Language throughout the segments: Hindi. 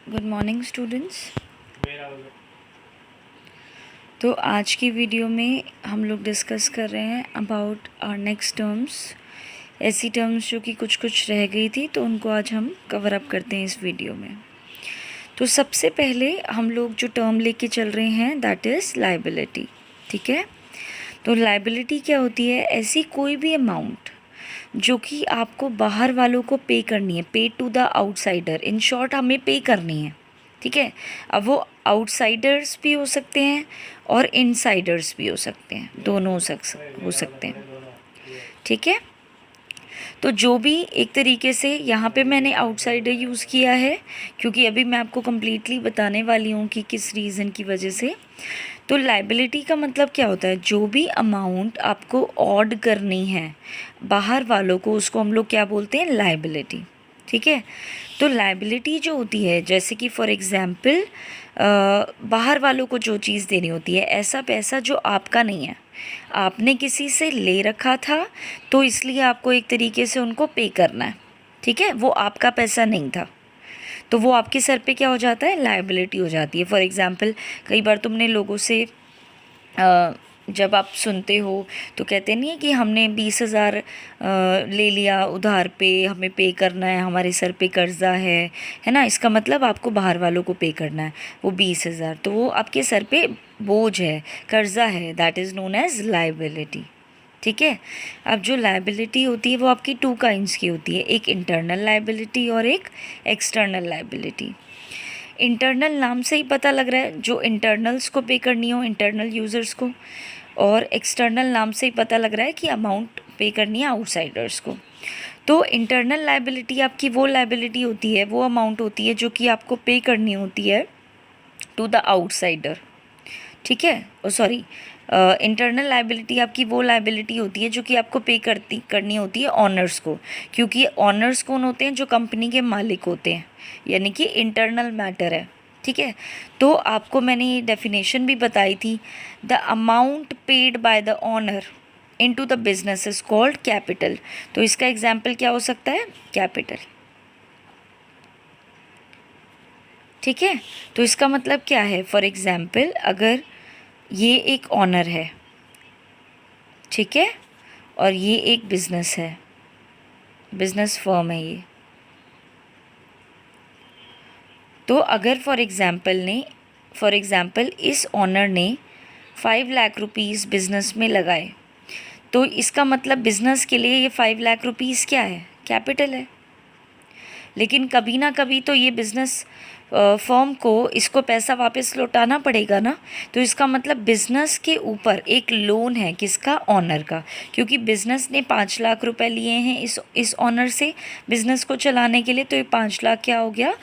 Good morning students. तो आज की वीडियो में हम लोग डिस्कस कर रहे हैं अबाउट आवर नेक्स्ट टर्म्स, ऐसी टर्म्स जो कि कुछ कुछ रह गई थी, तो उनको आज हम कवर अप करते हैं इस वीडियो में। तो सबसे पहले हम लोग जो टर्म लेके चल रहे हैं दैट इज़ लायबिलिटी। ठीक है, तो लायबिलिटी क्या होती है? ऐसी कोई भी अमाउंट जो कि आपको बाहर वालों को पे करनी है, pay to the outsider, in short हमें पे करनी है। ठीक है, अब वो आउटसाइडर्स भी हो सकते हैं और इनसाइडर्स भी हो सकते हैं, दोनों हो सकते हैं। ठीक है, तो जो भी एक तरीके से यहाँ पे मैंने आउटसाइडर यूज़ किया है क्योंकि अभी मैं आपको कम्प्लीटली बताने वाली हूँ कि किस रीज़न की वजह से। तो लायबिलिटी का मतलब क्या होता है? जो भी अमाउंट आपको ऑड करनी है बाहर वालों को, उसको हम लोग क्या बोलते हैं? लायबिलिटी। ठीक है, तो लायबिलिटी जो होती है, जैसे कि फॉर एग्ज़ाम्पल बाहर वालों को जो चीज़ देनी होती है, ऐसा पैसा जो आपका नहीं है, आपने किसी से ले रखा था तो इसलिए आपको एक तरीके से उनको पे करना है। ठीक है, वो आपका पैसा नहीं था तो वो आपके सर पे क्या हो जाता है? लायबिलिटी हो जाती है। फॉर एग्ज़ाम्पल कई बार तुमने लोगों से जब आप सुनते हो तो कहते नहीं है कि हमने 20,000 ले लिया उधार पे, हमें पे करना है, हमारे सर पे कर्ज़ा है ना। इसका मतलब आपको बाहर वालों को पे करना है वो 20,000, तो वो आपके सर पे बोझ है, कर्ज़ा है, that is known as liability. ठीक है, अब जो लायबिलिटी होती है वो आपकी टू काइंड्स की होती है, एक इंटरनल लायबिलिटी और एक एक्सटर्नल लायबिलिटी। इंटरनल नाम से ही पता लग रहा है, जो इंटरनल्स को पे करनी हो, इंटरनल यूज़र्स को, और एक्सटर्नल नाम से ही पता लग रहा है कि अमाउंट पे करनी है आउटसाइडर्स को। तो इंटरनल लायबिलिटी आपकी वो लायबिलिटी होती है, वो अमाउंट होती है जो कि आपको पे करनी होती है टू द आउटसाइडर। ठीक है, सॉरी, इंटरनल लायबिलिटी आपकी वो लायबिलिटी होती है जो कि आपको पे करनी होती है ऑनर्स को, क्योंकि ऑनर्स कौन होते हैं? जो कंपनी के मालिक होते हैं, यानी कि इंटरनल मैटर है। ठीक है, तो आपको मैंने ये डेफिनेशन भी बताई थी, the amount paid by the owner into the business is called capital. तो इसका एग्जाम्पल क्या हो सकता है? कैपिटल। ठीक है, तो इसका मतलब क्या है? फॉर एग्ज़ाम्पल अगर ये एक ऑनर है, ठीक है, और ये एक बिज़नेस है, बिज़नेस फर्म है ये, तो अगर फॉर एग्ज़ाम्पल इस ऑनर ने 5 लाख रुपीज़ बिज़नेस में लगाए, तो इसका मतलब बिज़नेस के लिए ये 5 लाख रुपीज़ क्या है? कैपिटल है। लेकिन कभी ना कभी तो ये बिज़नेस फर्म को इसको पैसा वापस लौटाना पड़ेगा ना। तो इसका मतलब बिज़नेस के ऊपर एक लोन है, किसका? ऑनर का, क्योंकि बिज़नेस ने 5 लाख रुपए लिए हैं इस ऑनर से बिज़नेस को चलाने के लिए। तो ये 5 लाख क्या हो गया?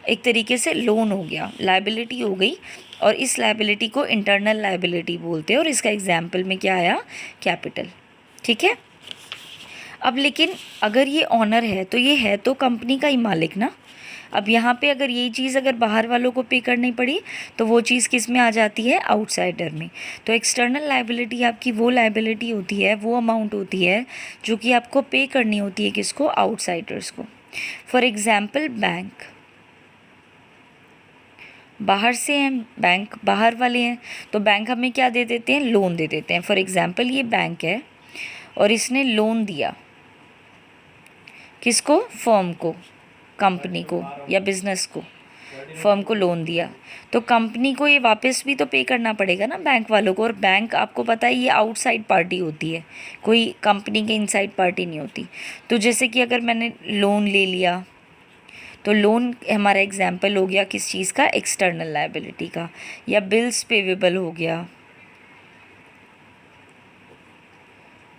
एक तरीके से लोन हो गया, लायबिलिटी हो गई, और इस लायबिलिटी को इंटरनल लायबिलिटी बोलते हैं, और इसका एग्जाम्पल में क्या आया? कैपिटल। ठीक है, अब लेकिन अगर ये ऑनर है तो ये है तो कंपनी का ही मालिक ना। अब यहाँ पे अगर ये चीज़ अगर बाहर वालों को पे करनी पड़ी तो वो चीज़ किस में आ जाती है? आउटसाइडर में। तो एक्सटर्नल लायबिलिटी आपकी वो लायबिलिटी होती है, वो अमाउंट होती है जो कि आपको पे करनी होती है, किसको? आउटसाइडर्स को। फॉर एग्ज़ाम्पल बैंक, बाहर से हैं, बैंक बाहर वाले हैं, तो बैंक हमें क्या दे देते हैं? लोन दे देते हैं। फॉर एग्ज़ाम्पल ये बैंक है और इसने लोन दिया किसको? फर्म को, कंपनी को या बिज़नेस को। फर्म को लोन दिया तो कंपनी को ये वापस भी तो पे करना पड़ेगा ना बैंक वालों को, और बैंक आपको पता है ये आउटसाइड पार्टी होती है, कोई कंपनी के इनसाइड पार्टी नहीं होती। तो जैसे कि अगर मैंने लोन ले लिया तो लोन हमारा एग्जाम्पल हो गया किस चीज़ का? एक्सटर्नल लायबिलिटी का। या बिल्स पेवेबल हो गया,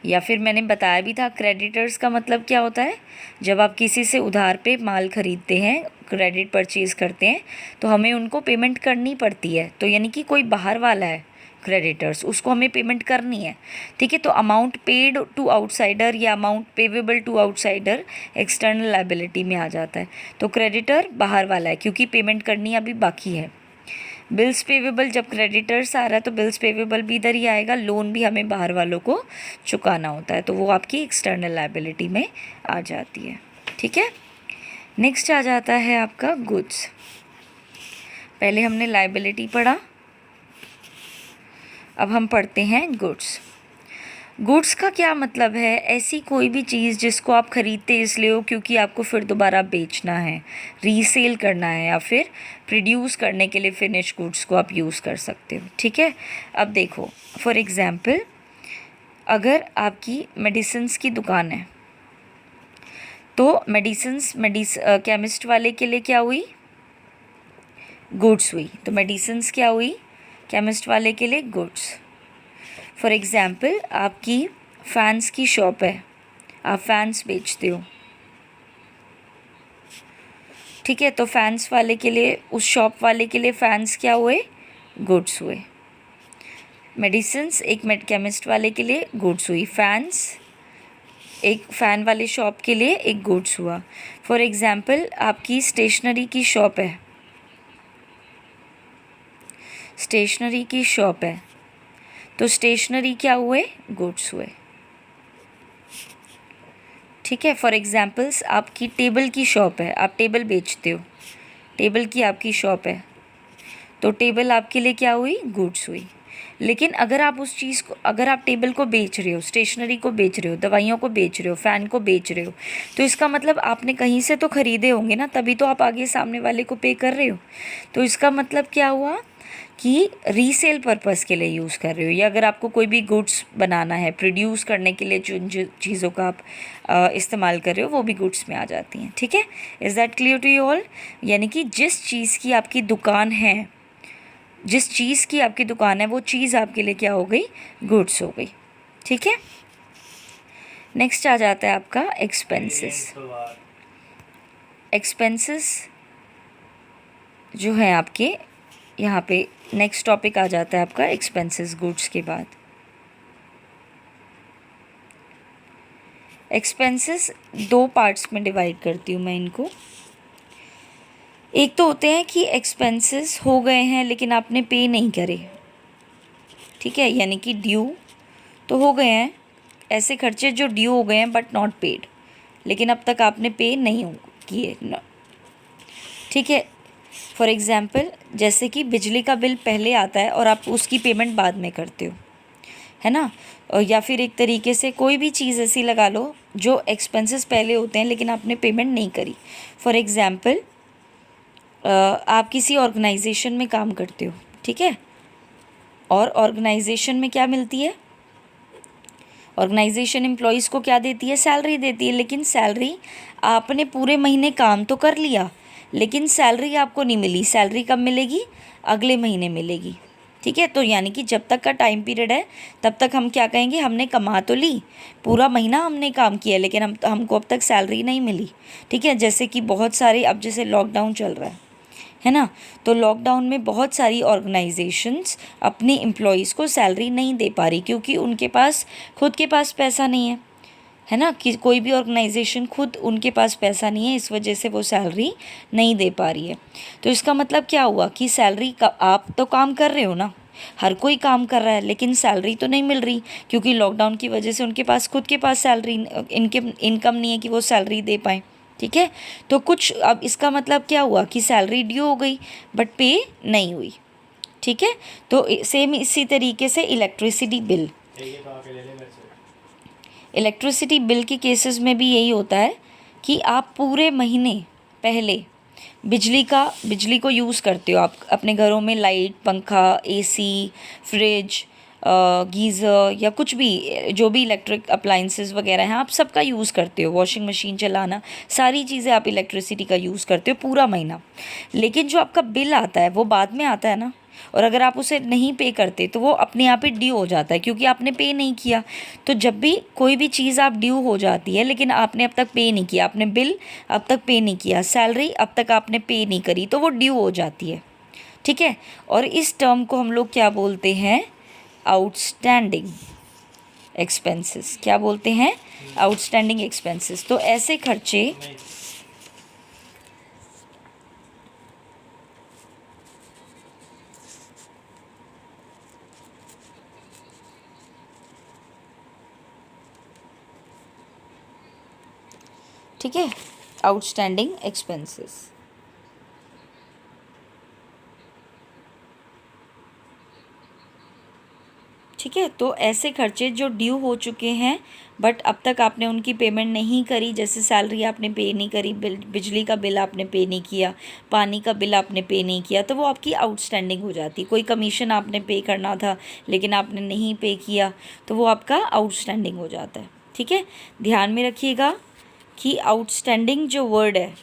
या फिर मैंने बताया भी था क्रेडिटर्स का मतलब क्या होता है? जब आप किसी से उधार पे माल खरीदते हैं, क्रेडिट परचेज़ करते हैं, तो हमें उनको पेमेंट करनी पड़ती है। तो यानी कि कोई बाहर वाला है क्रेडिटर्स, उसको हमें पेमेंट करनी है। ठीक है, तो अमाउंट पेड टू आउटसाइडर या amount payable to outsider external liability में आ जाता है। तो क्रेडिटर बाहर वाला है क्योंकि पेमेंट करनी अभी बाकी है। बिल्स पेवेबल, जब क्रेडिटर्स आ रहा है तो बिल्स पेवेबल भी इधर ही आएगा, लोन भी हमें बाहर वालों को चुकाना होता है, तो वो आपकी एक्सटर्नल लायबिलिटी में आ जाती है। ठीक है, नेक्स्ट आ जाता है आपका गुड्स। पहले हमने लायबिलिटी पढ़ा, अब हम पढ़ते हैं गुड्स। गुड्स का क्या मतलब है? ऐसी कोई भी चीज़ जिसको आप ख़रीदते इसलिए हो क्योंकि आपको फिर दोबारा बेचना है, रीसेल करना है, या फिर प्रोड्यूस करने के लिए फिनिश गुड्स को आप यूज़ कर सकते हो। ठीक है, अब देखो फॉर एग्ज़ाम्पल, अगर आपकी मेडिसिन्स की दुकान है तो केमिस्ट वाले के लिए क्या हुई? गुड्स हुई। तो मेडिसिन्स क्या हुई? केमिस्ट वाले के लिए गुड्स। फॉर एग्ज़ाम्पल, आपकी फ़ैन्स की शॉप है, आप फ़ैन्स बेचते हो। ठीक है, तो फ़ैन्स वाले के लिए, उस शॉप वाले के लिए फ़ैन्स क्या हुए? गुड्स हुए। मेडिसिन्स एक केमिस्ट वाले के लिए गुड्स हुई, फ़ैन्स एक फ़ैन वाले शॉप के लिए एक गुड्स हुआ। फॉर एग्ज़ाम्पल, आपकी स्टेशनरी की शॉप है, स्टेशनरी की शॉप है, तो स्टेशनरी क्या हुए? गुड्स हुए। ठीक है, फॉर एग्ज़ाम्पल्स, आपकी टेबल की शॉप है, आप टेबल बेचते हो, टेबल की आपकी शॉप है, तो टेबल आपके लिए क्या हुई? गुड्स हुई। लेकिन अगर आप उस चीज़ को, अगर आप टेबल को बेच रहे हो, स्टेशनरी को बेच रहे हो, दवाइयों को बेच रहे हो, फ़ैन को बेच रहे हो, तो इसका मतलब आपने कहीं से तो ख़रीदे होंगे ना, तभी तो आप आगे सामने वाले को पे कर रहे हो। तो इसका मतलब क्या हुआ कि रीसेल पर्पस के लिए यूज़ कर रहे हो। या अगर आपको कोई भी गुड्स बनाना है, प्रोड्यूस करने के लिए जिन चीज़ों का आप इस्तेमाल कर रहे हो, वो भी गुड्स में आ जाती हैं। ठीक है, is that clear to you all? यानी कि जिस चीज़ की आपकी दुकान है, जिस चीज़ की आपकी दुकान है, वो चीज़ आपके लिए क्या हो गई? गुड्स हो गई। ठीक है, नेक्स्ट आ जाता है आपका एक्सपेंसेस। एक्सपेंसेस जो है आपके यहाँ पे, नेक्स्ट टॉपिक आ जाता है आपका एक्सपेंसेस गुड्स के बाद। एक्सपेंसेस दो पार्ट्स में डिवाइड करती हूँ मैं इनको। एक तो होते हैं कि एक्सपेंसेस हो गए हैं लेकिन आपने पे नहीं करे। ठीक है, यानी कि ड्यू तो हो गए हैं, ऐसे खर्चे जो ड्यू हो गए हैं बट नॉट पेड, लेकिन अब तक आपने पे नहीं किए। ठीक है, फॉर एग्ज़ाम्पल, जैसे कि बिजली का बिल पहले आता है और आप उसकी पेमेंट बाद में करते हो, है ना। या फिर एक तरीके से कोई भी चीज़ ऐसी लगा लो जो एक्सपेंसेस पहले होते हैं लेकिन आपने पेमेंट नहीं करी। फॉर एग्ज़ाम्पल, आप किसी ऑर्गेनाइजेशन में काम करते हो, ठीक है, और ऑर्गेनाइजेशन में क्या मिलती है? ऑर्गेनाइजेशन एम्प्लॉयज़ को क्या देती है? सैलरी देती है। लेकिन सैलरी, आपने पूरे महीने काम तो कर लिया लेकिन सैलरी आपको नहीं मिली। सैलरी कब मिलेगी? अगले महीने मिलेगी। ठीक है, तो यानी कि जब तक का टाइम पीरियड है तब तक हम क्या कहेंगे? हमने कमा तो ली, पूरा महीना हमने काम किया, लेकिन हमको अब तक सैलरी नहीं मिली। ठीक है, जैसे कि बहुत सारे, अब जैसे लॉकडाउन चल रहा है ना, तो लॉकडाउन में बहुत सारी ऑर्गेनाइजेशंस अपने एम्प्लॉयज़ को सैलरी नहीं दे पा रही क्योंकि उनके पास खुद के पास पैसा नहीं है ना, कि कोई भी ऑर्गेनाइजेशन खुद उनके पास पैसा नहीं है, इस वजह से वो सैलरी नहीं दे पा रही है। तो इसका मतलब क्या हुआ कि सैलरी का, आप तो काम कर रहे हो ना, हर कोई काम कर रहा है, लेकिन सैलरी तो नहीं मिल रही क्योंकि लॉकडाउन की वजह से उनके पास खुद के पास सैलरी, इनकम नहीं है कि वो सैलरी दे पाएँ। ठीक है, तो कुछ, अब इसका मतलब क्या हुआ कि सैलरी ड्यू हो गई बट पे नहीं हुई। ठीक है, तो सेम इसी तरीके से इलेक्ट्रिसिटी बिल, इलेक्ट्रिसिटी बिल के केसेस में भी यही होता है कि आप पूरे महीने पहले बिजली को यूज़ करते हो, आप अपने घरों में लाइट, पंखा, एसी, फ्रिज, गीज़र या कुछ भी, जो भी इलेक्ट्रिक अप्लाइंसेस वगैरह हैं, आप सबका यूज़ करते हो, वॉशिंग मशीन चलाना, सारी चीज़ें आप इलेक्ट्रिसिटी का यूज़ करते हो पूरा महीना। लेकिन जो आपका बिल आता है वो बाद में आता है ना, और अगर आप उसे नहीं पे करते तो वो अपने आप ही ड्यू हो जाता है क्योंकि आपने पे नहीं किया। तो जब भी कोई भी चीज़ आप ड्यू हो जाती है लेकिन आपने अब तक पे नहीं किया, आपने बिल अब तक पे नहीं किया, सैलरी अब तक आपने पे नहीं करी, तो वो ड्यू हो जाती है। ठीक है, और इस टर्म को हम लोग क्या बोलते हैं? Outstanding expenses. क्या बोलते हैं? Outstanding expenses. तो ऐसे खर्चे, ठीक है, आउटस्टैंडिंग एक्सपेंसेस। ठीक है। तो ऐसे खर्चे जो ड्यू हो चुके हैं बट अब तक आपने उनकी पेमेंट नहीं करी, जैसे सैलरी आपने पे नहीं करी, बिजली का बिल आपने पे नहीं किया, पानी का बिल आपने पे नहीं किया, तो वो आपकी आउटस्टैंडिंग हो जाती है। कोई कमीशन आपने पे करना था लेकिन आपने नहीं पे किया, तो वो आपका आउटस्टैंडिंग हो जाता है। ठीक है, ध्यान में रखिएगा कि आउटस्टैंडिंग जो वर्ड है,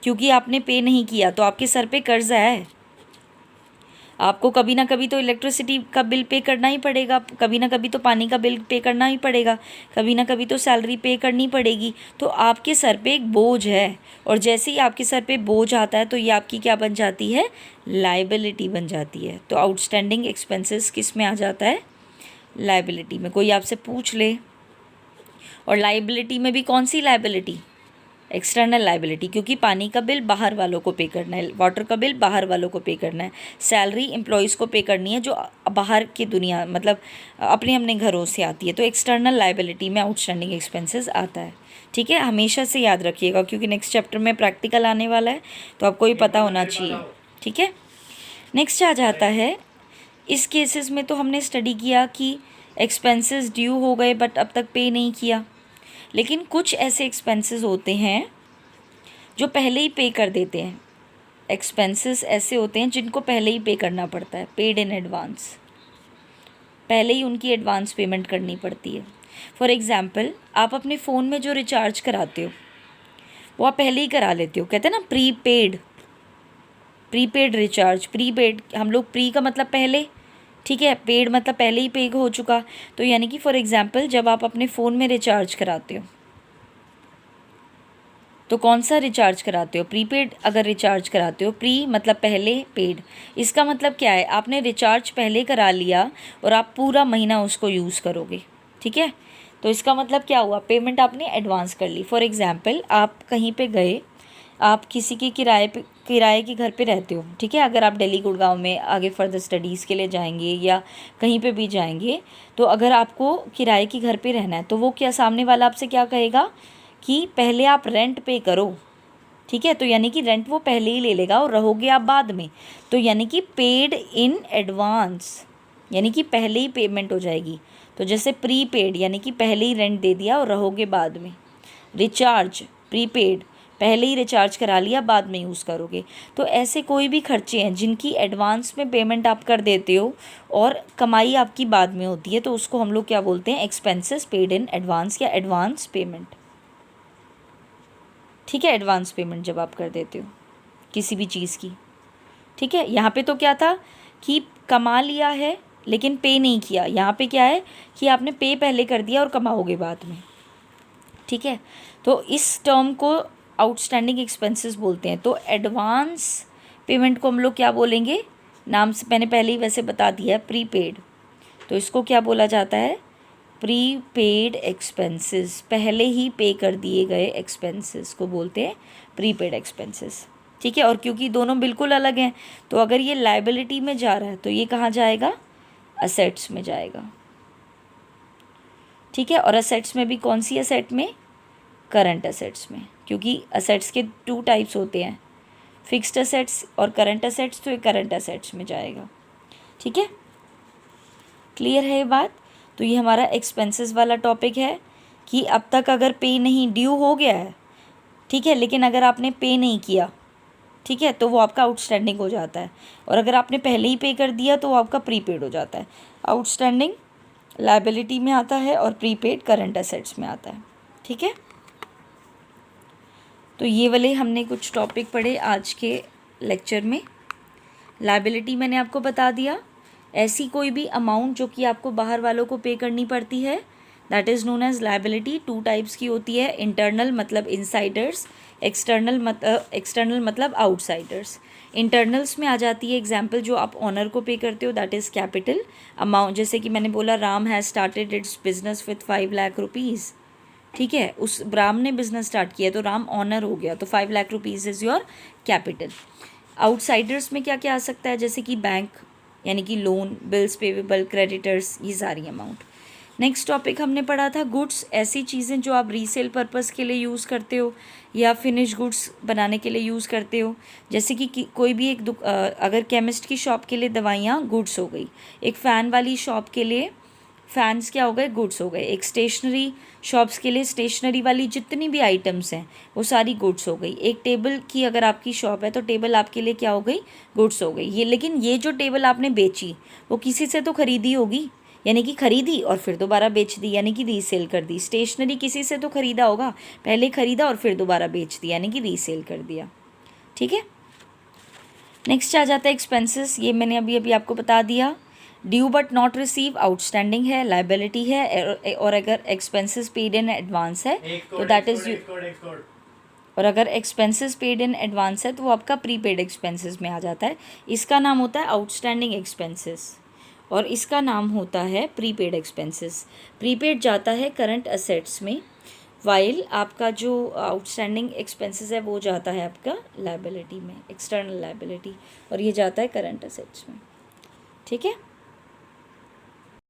क्योंकि आपने पे नहीं किया तो आपके सर पे कर्जा है, आपको कभी ना कभी तो इलेक्ट्रिसिटी का बिल पे करना ही पड़ेगा, कभी ना कभी तो पानी का बिल पे करना ही पड़ेगा, कभी ना कभी तो सैलरी पे करनी पड़ेगी। तो आपके सर पे एक बोझ है, और जैसे ही आपके सर पे बोझ आता है तो ये आपकी क्या बन जाती है, लाइबिलिटी बन जाती है। तो आउटस्टैंडिंग एक्सपेंसेस किस में आ जाता है, लाइबिलिटी में। कोई आपसे पूछ ले, और लाइबिलिटी में भी कौन सी लाइबिलिटी, एक्सटर्नल लाइबिलिटी, क्योंकि पानी का बिल बाहर वालों को पे करना है, वाटर का बिल बाहर वालों को पे करना है, सैलरी एम्प्लॉयज़ को पे करनी है जो बाहर की दुनिया मतलब अपने घरों से आती है। तो एक्सटर्नल लाइबिलिटी में आउटस्टैंडिंग एक्सपेंसेस आता है। ठीक है, हमेशा से याद रखिएगा क्योंकि नेक्स्ट चैप्टर में प्रैक्टिकल आने वाला है, तो आपको ये पता होना चाहिए। ठीक है, नेक्स्ट आ जाता है, इस केसेस में तो हमने स्टडी किया कि एक्सपेंसेस ड्यू हो गए बट अब तक पे नहीं किया, लेकिन कुछ ऐसे एक्सपेंसेस होते हैं जो पहले ही पे कर देते हैं। एक्सपेंसेस ऐसे होते हैं जिनको पहले ही पे करना पड़ता है, पेड इन एडवांस, पहले ही उनकी एडवांस पेमेंट करनी पड़ती है। फॉर एग्ज़ाम्पल, आप अपने फ़ोन में जो रिचार्ज कराते हो वो आप पहले ही करा लेते हो, कहते हैं ना प्रीपेड रिचार्ज। प्रीपेड, हम लोग प्री का मतलब पहले, ठीक है, पेड मतलब पहले ही पे हो चुका। तो यानी कि फॉर एग्ज़ाम्पल जब आप अपने फ़ोन में रिचार्ज कराते हो तो कौन सा रिचार्ज कराते हो, प्रीपेड। अगर रिचार्ज कराते हो, प्री मतलब पहले, पेड इसका मतलब क्या है, आपने रिचार्ज पहले करा लिया और आप पूरा महीना उसको यूज़ करोगे। ठीक है, तो इसका मतलब क्या हुआ, पेमेंट आपने एडवांस कर ली। फॉर एग्ज़ाम्पल आप कहीं पे गए, आप किसी के किराए के घर पे रहते हो, ठीक है, अगर आप दिल्ली गुड़गांव में आगे फर्दर स्टडीज़ के लिए जाएंगे या कहीं पे भी जाएंगे, तो अगर आपको किराए के घर पे रहना है तो वो क्या, सामने वाला आपसे क्या कहेगा कि पहले आप रेंट पे करो। ठीक है, तो यानी कि रेंट वो पहले ही ले लेगा और रहोगे आप बाद में। तो यानी कि पेड इन एडवांस, यानी कि पहले ही पेमेंट हो जाएगी। तो जैसे प्रीपेड यानी कि पहले ही रेंट दे दिया और रहोगे बाद में। रिचार्ज प्रीपेड, पहले ही रिचार्ज करा लिया, बाद में यूज़ करोगे। तो ऐसे कोई भी खर्चे हैं जिनकी एडवांस में पेमेंट आप कर देते हो और कमाई आपकी बाद में होती है, तो उसको हम लोग क्या बोलते हैं, एक्सपेंसेस पेड इन एडवांस या एडवांस पेमेंट। ठीक है, एडवांस पेमेंट जब आप कर देते हो किसी भी चीज़ की। ठीक है, यहाँ पे तो क्या था कि कमा लिया है लेकिन पे नहीं किया, यहाँ पे क्या है कि आपने पे पहले कर दिया और कमाओगे बाद में। ठीक है, तो इस टर्म को आउटस्टैंडिंग एक्सपेंसेस बोलते हैं। तो एडवांस पेमेंट को हम लोग क्या बोलेंगे, नाम से मैंने पहले ही वैसे बता दिया है, प्रीपेड। तो इसको क्या बोला जाता है, प्रीपेड एक्सपेंसेस, पहले ही पे कर दिए गए एक्सपेंसेस को बोलते हैं प्रीपेड एक्सपेंसेस। ठीक है, और क्योंकि दोनों बिल्कुल अलग हैं तो अगर ये लाइबिलिटी में जा रहा है तो ये कहाँ जाएगा, असेट्स में जाएगा। ठीक है, और असेट्स में भी कौन सी असेट में, करंट असेट्स में, क्योंकि असेट्स के 2 टाइप्स होते हैं, फिक्स्ड असेट्स और करंट असेट्स, तो ये करंट असेट्स में जाएगा। ठीक है, क्लियर है ये बात। तो ये हमारा एक्सपेंसेस वाला टॉपिक है कि अब तक अगर पे नहीं, ड्यू हो गया है, ठीक है, लेकिन अगर आपने पे नहीं किया, ठीक है, तो वो आपका आउटस्टैंडिंग हो जाता है, और अगर आपने पहले ही पे कर दिया तो वो आपका प्रीपेड हो जाता है। आउटस्टैंडिंग लायबिलिटी में आता है और प्रीपेड करंट असेट्स में आता है। ठीक है, तो ये वाले हमने कुछ टॉपिक पढ़े आज के लेक्चर में। लायबिलिटी मैंने आपको बता दिया, ऐसी कोई भी अमाउंट जो कि आपको बाहर वालों को पे करनी पड़ती है, that is known as liability. 2 types की होती है, इंटरनल मतलब इनसाइडर्स, एक्सटर्नल मतलब आउटसाइडर्स। इंटरनल्स में आ जाती है एग्जाम्पल जो आप ऑनर को पे करते हो, दैट इज़ कैपिटल अमाउंट। जैसे कि मैंने बोला Ram has started it's business with 5 lakh rupees. ठीक है, उस राम ने बिजनेस स्टार्ट किया तो राम ऑनर हो गया, तो 5 lakh rupees is your capital. Outsiders में क्या क्या आ सकता है, जैसे कि बैंक यानी कि लोन, बिल्स पेवेबल, क्रेडिटर्स, ये सारी अमाउंट। नेक्स्ट टॉपिक हमने पढ़ा था गुड्स, ऐसी चीज़ें जो आप रीसेल पर्पस के लिए यूज़ करते हो या फिनिश गुड्स बनाने के लिए यूज़ करते हो। जैसे कि कोई भी अगर केमिस्ट की शॉप के लिए दवाइयाँ गुड्स हो गई, एक फ़ैन वाली शॉप के लिए फैंस क्या हो गए, गुड्स हो गए। एक स्टेशनरी शॉप्स के लिए स्टेशनरी वाली जितनी भी आइटम्स हैं वो सारी गुड्स हो गई। एक टेबल की अगर आपकी शॉप है तो टेबल आपके लिए क्या हो गई, गुड्स हो गई। ये लेकिन ये जो टेबल आपने बेची वो किसी से तो खरीदी होगी, यानी कि खरीदी और फिर दोबारा बेच दी, यानी कि रीसेल कर दी। स्टेशनरी किसी से तो खरीदा होगा, पहले खरीदा और फिर दोबारा बेच दिया, यानी कि रीसेल कर दिया। ठीक है, नेक्स्ट आ जाता है एक्सपेंसेस। ये मैंने अभी अभी आपको बता दिया। Due but not receive outstanding है, लाइबिलिटी है, और अगर एक्सपेंसेस पेड इन एडवांस है तो दैट इज यू, और अगर एक्सपेंसेस पेड इन एडवांस है तो वो आपका प्रीपेड एक्सपेंसेस में आ जाता है। इसका नाम होता है आउटस्टैंडिंग एक्सपेंसेस और इसका नाम होता है प्रीपेड एक्सपेंसेस। प्रीपेड जाता है करंट असेट्स में, वाइल आपका जो आउटस्टैंडिंग एक्सपेंसेस है वो जाता है आपका लाइबिलिटी में, एक्सटर्नल लाइबिलिटी, और ये जाता है करंट असेट्स में। ठीक है।